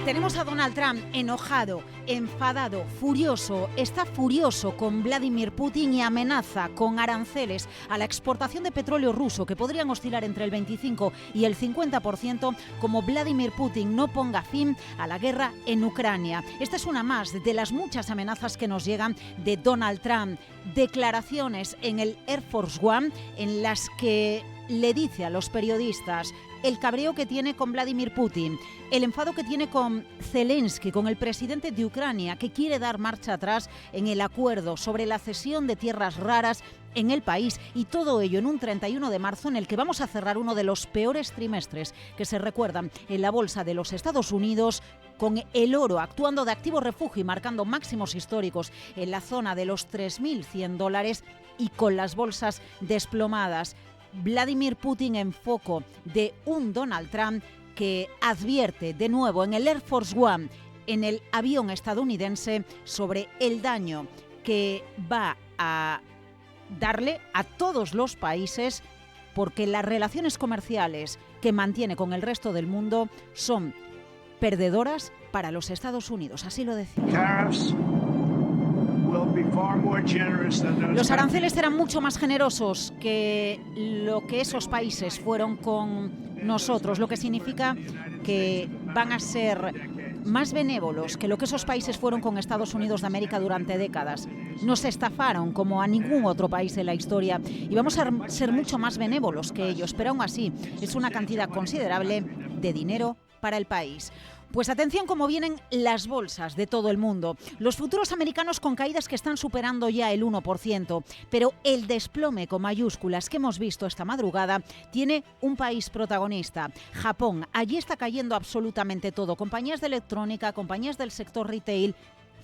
Tenemos a Donald Trump enojado, enfadado, furioso. Está furioso con Vladimir Putin y amenaza con aranceles a la exportación de petróleo ruso que podrían oscilar entre el 25 y el 50% como Vladimir Putin no ponga fin a la guerra en Ucrania. Esta es una más de las muchas amenazas que nos llegan de Donald Trump. Declaraciones en el Air Force One en las que le dice a los periodistas el cabreo que tiene con Vladimir Putin, el enfado que tiene con Zelensky, con el presidente de Ucrania, que quiere dar marcha atrás en el acuerdo sobre la cesión de tierras raras en el país, y todo ello en un 31 de marzo en el que vamos a cerrar uno de los peores trimestres que se recuerdan en la bolsa de los Estados Unidos, con el oro actuando de activo refugio y marcando máximos históricos en la zona de los $3.100 y con las bolsas desplomadas. Vladimir Putin en foco de un Donald Trump que advierte de nuevo en el Air Force One, en el avión estadounidense, sobre el daño que va a darle a todos los países, porque las relaciones comerciales que mantiene con el resto del mundo son perdedoras para los Estados Unidos. Así lo decía. Los aranceles serán mucho más generosos que lo que esos países fueron con nosotros, lo que significa que van a ser más benévolos que lo que esos países fueron con Estados Unidos de América durante décadas. Nos estafaron como a ningún otro país en la historia y vamos a ser mucho más benévolos que ellos, pero aún así es una cantidad considerable de dinero para el país. Pues atención cómo vienen las bolsas de todo el mundo. Los futuros americanos con caídas que están superando ya el 1%, pero el desplome con mayúsculas que hemos visto esta madrugada tiene un país protagonista, Japón. Allí está cayendo absolutamente todo. Compañías de electrónica, compañías del sector retail,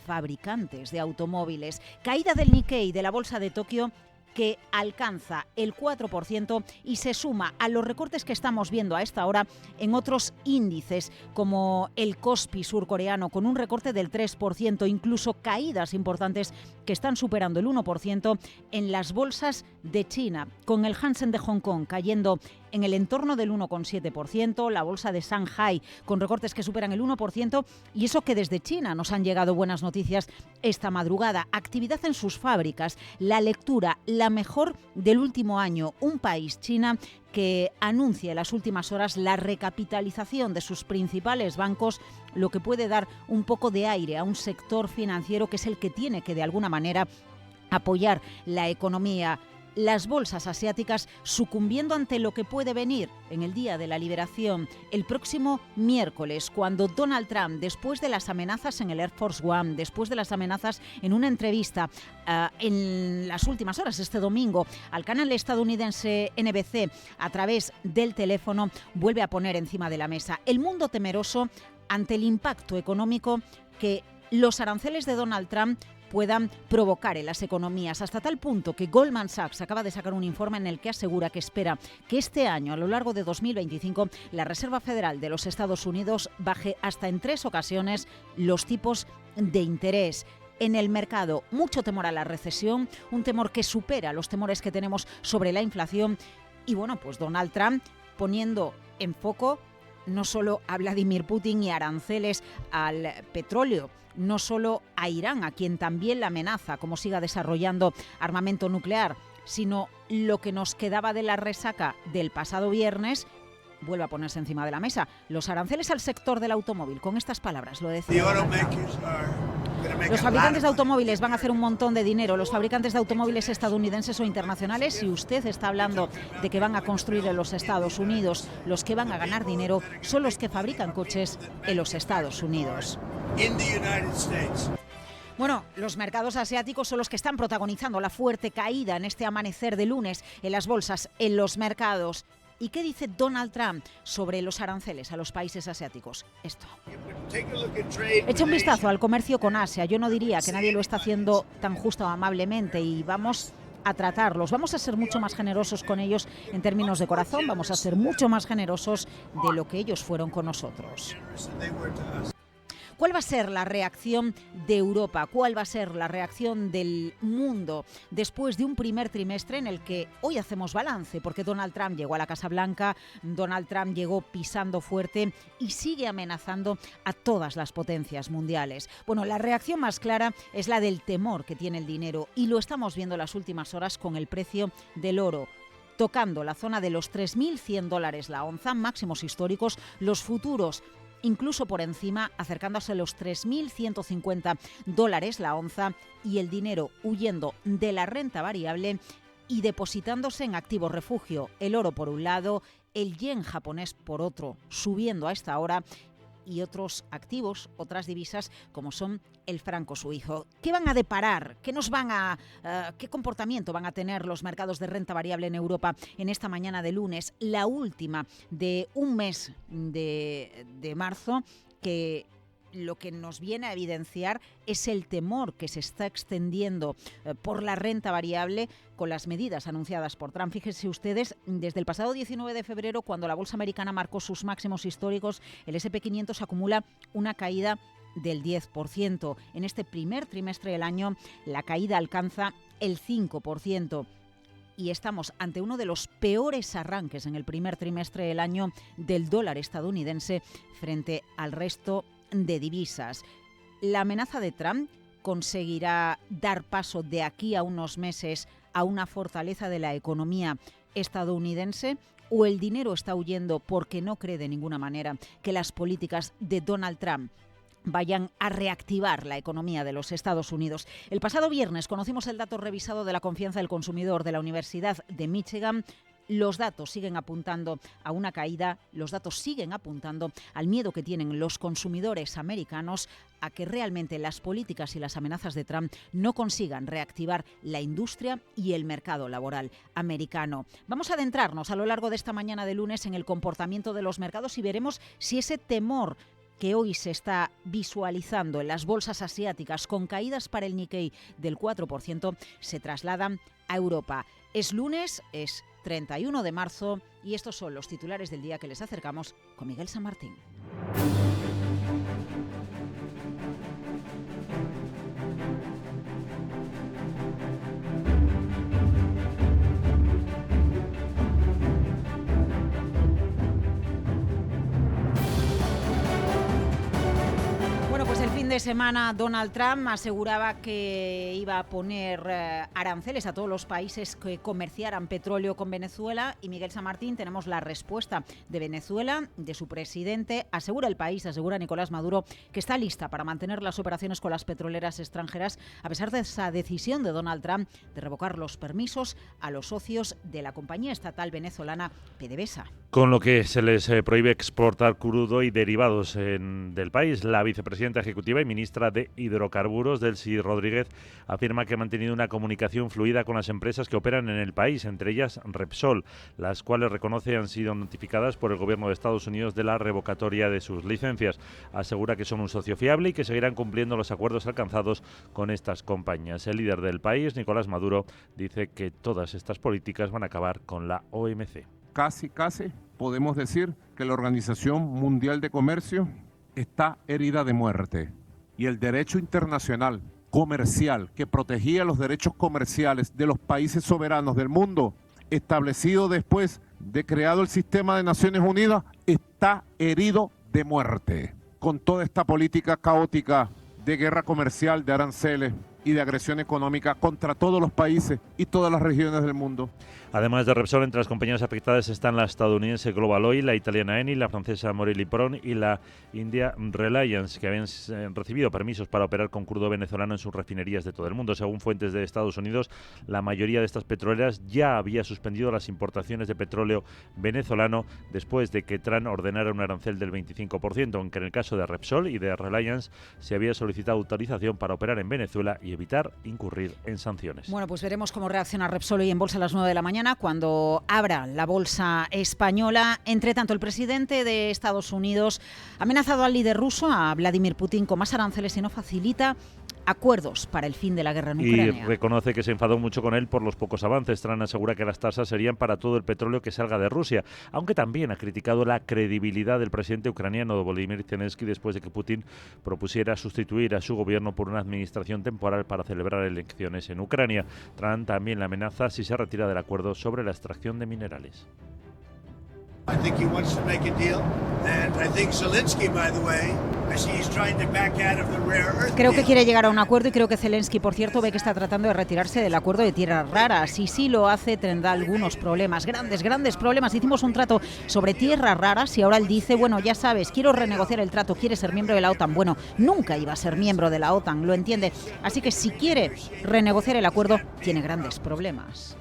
fabricantes de automóviles. Caída del Nikkei de la bolsa de Tokio, que alcanza el 4% y se suma a los recortes que estamos viendo a esta hora en otros índices, como el Kospi surcoreano, con un recorte del 3%, incluso caídas importantes que están superando el 1% en las bolsas de China, con el Hansen de Hong Kong cayendo en el entorno del 1,7%, la bolsa de Shanghai con recortes que superan el 1%, y eso que desde China nos han llegado buenas noticias esta madrugada. Actividad en sus fábricas, la lectura, la mejor del último año. Un país, China, que anuncia en las últimas horas la recapitalización de sus principales bancos, lo que puede dar un poco de aire a un sector financiero que es el que tiene que de alguna manera apoyar la economía. Las bolsas asiáticas sucumbiendo ante lo que puede venir en el Día de la Liberación, el próximo miércoles, cuando Donald Trump, después de las amenazas en el Air Force One, después de las amenazas en una entrevista en las últimas horas, este domingo, al canal estadounidense NBC, a través del teléfono, vuelve a poner encima de la mesa el mundo temeroso ante el impacto económico que los aranceles de Donald Trump puedan provocar en las economías, hasta tal punto que Goldman Sachs acaba de sacar un informe en el que asegura que espera que este año, a lo largo de 2025, la Reserva Federal de los Estados Unidos baje hasta en 3 ocasiones los tipos de interés. En el mercado, mucho temor a la recesión, un temor que supera los temores que tenemos sobre la inflación, y bueno, pues Donald Trump poniendo en foco no solo a Vladimir Putin y aranceles al petróleo, no solo a Irán, a quien también la amenaza como siga desarrollando armamento nuclear, sino lo que nos quedaba de la resaca del pasado viernes, vuelve a ponerse encima de la mesa. Los aranceles al sector del automóvil, con estas palabras lo decía. Los fabricantes de automóviles van a hacer un montón de dinero, los fabricantes de automóviles estadounidenses o internacionales. Si usted está hablando de que van a construir en los Estados Unidos, los que van a ganar dinero son los que fabrican coches en los Estados Unidos. Bueno, los mercados asiáticos son los que están protagonizando la fuerte caída en este amanecer de lunes en las bolsas, en los mercados. ¿Y qué dice Donald Trump sobre los aranceles a los países asiáticos? Esto. Echa un vistazo al comercio con Asia. Yo no diría que nadie lo está haciendo tan justo o amablemente, y vamos a tratarlos. Vamos a ser mucho más generosos con ellos en términos de corazón. Vamos a ser mucho más generosos de lo que ellos fueron con nosotros. ¿Cuál va a ser la reacción de Europa? ¿Cuál va a ser la reacción del mundo después de un primer trimestre en el que hoy hacemos balance? Porque Donald Trump llegó a la Casa Blanca, Donald Trump llegó pisando fuerte y sigue amenazando a todas las potencias mundiales. Bueno, la reacción más clara es la del temor que tiene el dinero y lo estamos viendo en las últimas horas con el precio del oro, tocando la zona de los $3.100 la onza, máximos históricos, los futuros incluso por encima, acercándose a los $3.150 la onza y el dinero huyendo de la renta variable y depositándose en activos refugio. El oro por un lado, el yen japonés por otro, subiendo a esta hora, y otros activos, otras divisas como son el franco suizo. ¿Qué van a deparar? ¿Qué comportamiento van a tener los mercados de renta variable en Europa en esta mañana de lunes, la última de un mes de marzo, que lo que nos viene a evidenciar es el temor que se está extendiendo por la renta variable con las medidas anunciadas por Trump? Fíjense ustedes, desde el pasado 19 de febrero, cuando la bolsa americana marcó sus máximos históricos, el S&P 500 acumula una caída del 10%. En este primer trimestre del año, la caída alcanza el 5%. Y estamos ante uno de los peores arranques en el primer trimestre del año del dólar estadounidense frente al resto de divisas. La amenaza de Trump conseguirá dar paso de aquí a unos meses a una fortaleza de la economía estadounidense, o el dinero está huyendo porque no cree de ninguna manera que las políticas de Donald Trump vayan a reactivar la economía de los Estados Unidos. El pasado viernes conocimos el dato revisado de la confianza del consumidor de la Universidad de Michigan. Los datos siguen apuntando a una caída, los datos siguen apuntando al miedo que tienen los consumidores americanos a que realmente las políticas y las amenazas de Trump no consigan reactivar la industria y el mercado laboral americano. Vamos a adentrarnos a lo largo de esta mañana de lunes en el comportamiento de los mercados y veremos si ese temor que hoy se está visualizando en las bolsas asiáticas con caídas para el Nikkei del 4% se trasladan a Europa. Es lunes, es 31 de marzo y estos son los titulares del día que les acercamos con Miguel San Martín. De semana, Donald Trump aseguraba que iba a poner aranceles a todos los países que comerciaran petróleo con Venezuela, y Miguel San Martín, tenemos la respuesta de Venezuela, de su presidente. Asegura el país, asegura Nicolás Maduro, que está lista para mantener las operaciones con las petroleras extranjeras a pesar de esa decisión de Donald Trump de revocar los permisos a los socios de la compañía estatal venezolana PDVSA. Con lo que se les prohíbe exportar crudo y derivados del país. La vicepresidenta ejecutiva y ministra de Hidrocarburos, Delcy Rodríguez, afirma que ha mantenido una comunicación fluida con las empresas que operan en el país, entre ellas Repsol, las cuales reconoce han sido notificadas por el gobierno de Estados Unidos de la revocatoria de sus licencias. Asegura que son un socio fiable y que seguirán cumpliendo los acuerdos alcanzados con estas compañías. El líder del país, Nicolás Maduro, dice que todas estas políticas van a acabar con la OMC. Casi podemos decir que la Organización Mundial de Comercio está herida de muerte, y el derecho internacional comercial que protegía los derechos comerciales de los países soberanos del mundo, establecido después de creado el sistema de Naciones Unidas, está herido de muerte con toda esta política caótica de guerra comercial, de aranceles y de agresión económica contra todos los países y todas las regiones del mundo. Además de Repsol, entre las compañías afectadas están la estadounidense Global Oil, la italiana Eni, la francesa Morelli Pron y la india Reliance, que habían recibido permisos para operar con crudo venezolano en sus refinerías de todo el mundo. Según fuentes de Estados Unidos, la mayoría de estas petroleras ya había suspendido las importaciones de petróleo venezolano después de que Trump ordenara un arancel del 25%, aunque en el caso de Repsol y de Reliance se había solicitado autorización para operar en Venezuela y evitar incurrir en sanciones. Bueno, pues veremos cómo reacciona Repsol hoy en bolsa a las 9 de la mañana, cuando abra la bolsa española. Entre tanto, el presidente de Estados Unidos ha amenazado al líder ruso, a Vladimir Putin, con más aranceles si no facilita acuerdos para el fin de la guerra en Y Ucrania. reconoce que se enfadó mucho con él por los pocos avances. Trump asegura que las tasas serían para todo el petróleo que salga de Rusia, aunque también ha criticado la credibilidad del presidente ucraniano Volodymyr Zelensky después de que Putin propusiera sustituir a su gobierno por una administración temporal para celebrar elecciones en Ucrania. Trump también le amenaza si se retira del acuerdo sobre la extracción de minerales. I think he wants to make a deal, and I think Zelensky, by the way, I see he's trying to back out of the rare earth Creo que deal. quiere llegar a un acuerdo y creo que Zelensky, por cierto, ve que está tratando de retirarse del acuerdo de tierras raras. Y si lo hace, tendrá algunos problemas, grandes problemas. Hicimos un trato sobre tierras raras y ahora él dice, bueno, ya sabes, quiero renegociar el trato, quiere ser miembro de la OTAN. Bueno, nunca iba a ser miembro de la OTAN, lo entiende. Así que si quiere renegociar el acuerdo, tiene grandes problemas.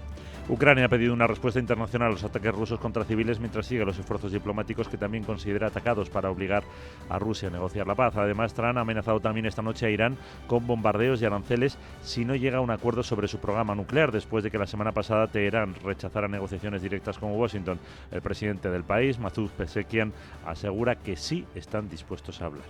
Ucrania ha pedido una respuesta internacional a los ataques rusos contra civiles mientras sigue los esfuerzos diplomáticos que también considera atacados para obligar a Rusia a negociar la paz. Además, Trump ha amenazado también esta noche a Irán con bombardeos y aranceles si no llega a un acuerdo sobre su programa nuclear, después de que la semana pasada Teherán rechazara negociaciones directas con Washington. El presidente del país, Masoud Pezeshkian, asegura que sí están dispuestos a hablar.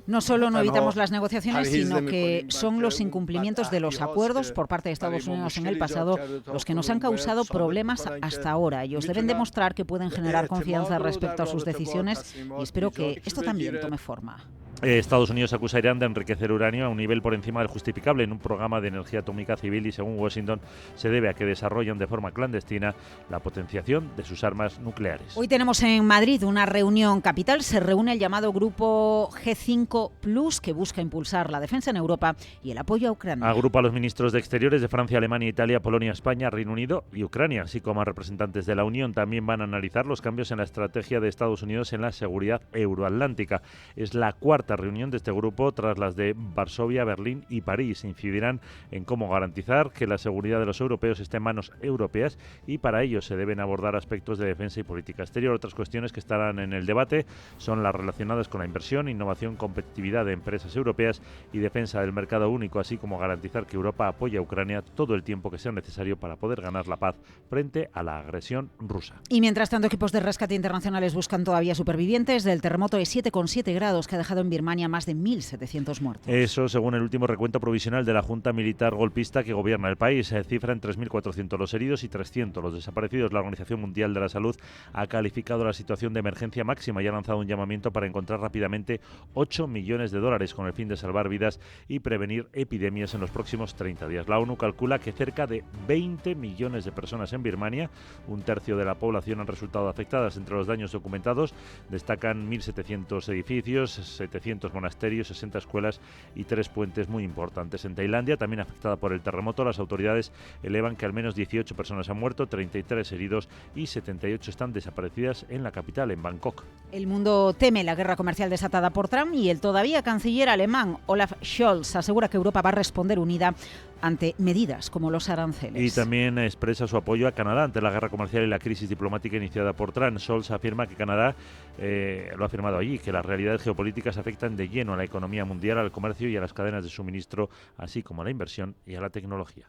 No solo no evitamos las negociaciones, sino que son los incumplimientos de los acuerdos por parte de Estados Unidos en el pasado los que nos han causado problemas hasta ahora. Ellos deben demostrar que pueden generar confianza respecto a sus decisiones y espero que esto también tome forma. Estados Unidos acusa a Irán de enriquecer uranio a un nivel por encima del justificable en un programa de energía atómica civil y, según Washington, se debe a que desarrollan de forma clandestina la potenciación de sus armas nucleares. Hoy tenemos en Madrid una reunión capital. Se reúne el llamado Grupo G5+, que busca impulsar la defensa en Europa y el apoyo a Ucrania. Agrupa a los ministros de Exteriores de Francia, Alemania, Italia, Polonia, España, Reino Unido y Ucrania, así como a representantes de la Unión. También van a analizar los cambios en la estrategia de Estados Unidos en la seguridad euroatlántica. Es la cuarta reunión de este grupo tras las de Varsovia, Berlín y París. Incidirán en cómo garantizar que la seguridad de los europeos esté en manos europeas y para ello se deben abordar aspectos de defensa y política exterior. Otras cuestiones que estarán en el debate son las relacionadas con la inversión, innovación, competitividad de empresas europeas y defensa del mercado único, así como garantizar que Europa apoye a Ucrania todo el tiempo que sea necesario para poder ganar la paz frente a la agresión rusa. Y mientras tanto, equipos de rescate internacionales buscan todavía supervivientes del terremoto de 7,7 grados que ha dejado en Birmania más de 1.700 muertos. Eso según el último recuento provisional de la Junta Militar golpista que gobierna el país. Cifra en 3.400 los heridos y 300 los desaparecidos. La Organización Mundial de la Salud ha calificado la situación de emergencia máxima y ha lanzado un llamamiento para encontrar rápidamente 8 millones de dólares con el fin de salvar vidas y prevenir epidemias en los próximos 30 días. La ONU calcula que cerca de 20 millones de personas en Birmania, un tercio de la población, han resultado afectadas. Entre los daños documentados destacan 1.700 edificios, 700 monasterios, 60 escuelas y 3 puentes muy importantes. En Tailandia, también afectada por el terremoto, las autoridades elevan que al menos 18 personas han muerto, 33 heridos y 78 están desaparecidas en la capital, en Bangkok. El mundo teme la guerra comercial desatada por Trump y el todavía canciller alemán Olaf Scholz asegura que Europa va a responder unida ante medidas como los aranceles. Y también expresa su apoyo a Canadá ante la guerra comercial y la crisis diplomática iniciada por Trump. Scholz afirma que Canadá, lo ha afirmado allí, que las realidades geopolíticas afectan de lleno a la economía mundial, al comercio y a las cadenas de suministro, así como a la inversión y a la tecnología.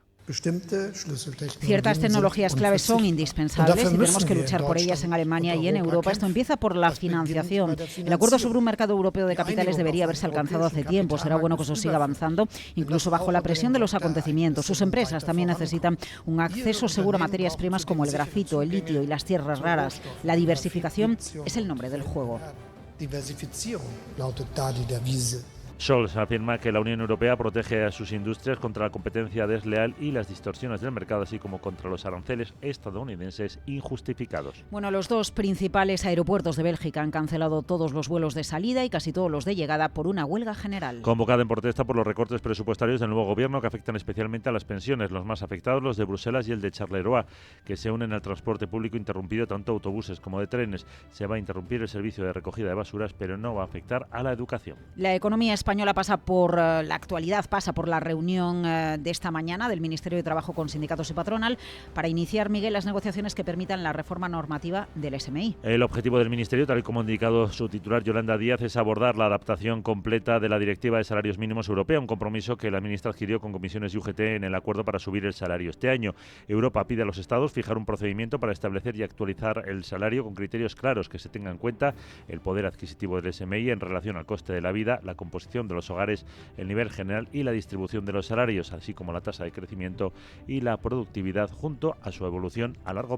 Ciertas tecnologías claves son indispensables y tenemos que luchar por ellas en Alemania y en Europa. Esto empieza por la financiación. El acuerdo sobre un mercado europeo de capitales debería haberse alcanzado hace tiempo. Será bueno que eso siga avanzando, incluso bajo la presión de los acontecimientos. Sus empresas también necesitan un acceso seguro a materias primas como el grafito, el litio y las tierras raras. La diversificación es el nombre del juego. Scholz afirma que la Unión Europea protege a sus industrias contra la competencia desleal y las distorsiones del mercado, así como contra los aranceles estadounidenses injustificados. Bueno, los dos principales aeropuertos de Bélgica han cancelado todos los vuelos de salida y casi todos los de llegada por una huelga general. Convocada en protesta por los recortes presupuestarios del nuevo gobierno que afectan especialmente a las pensiones, los más afectados los de Bruselas y el de Charleroi, que se unen al transporte público interrumpido tanto de autobuses como de trenes. Se va a interrumpir el servicio de recogida de basuras, pero no va a afectar a la educación. La economía española española pasa por la actualidad, pasa por la reunión de esta mañana del Ministerio de Trabajo con sindicatos y patronal para iniciar, Miguel, las negociaciones que permitan la reforma normativa del SMI. El objetivo del Ministerio, tal y como ha indicado su titular Yolanda Díaz, es abordar la adaptación completa de la Directiva de Salarios Mínimos Europea, un compromiso que la ministra adquirió con comisiones y UGT en el acuerdo para subir el salario. Este año, Europa pide a los Estados fijar un procedimiento para establecer y actualizar el salario con criterios claros que se tenga en cuenta el poder adquisitivo del SMI en relación al coste de la vida, la composición de los hogares, el nivel general y la distribución de los salarios, así como la tasa de crecimiento y la productividad junto a su evolución a largo plazo.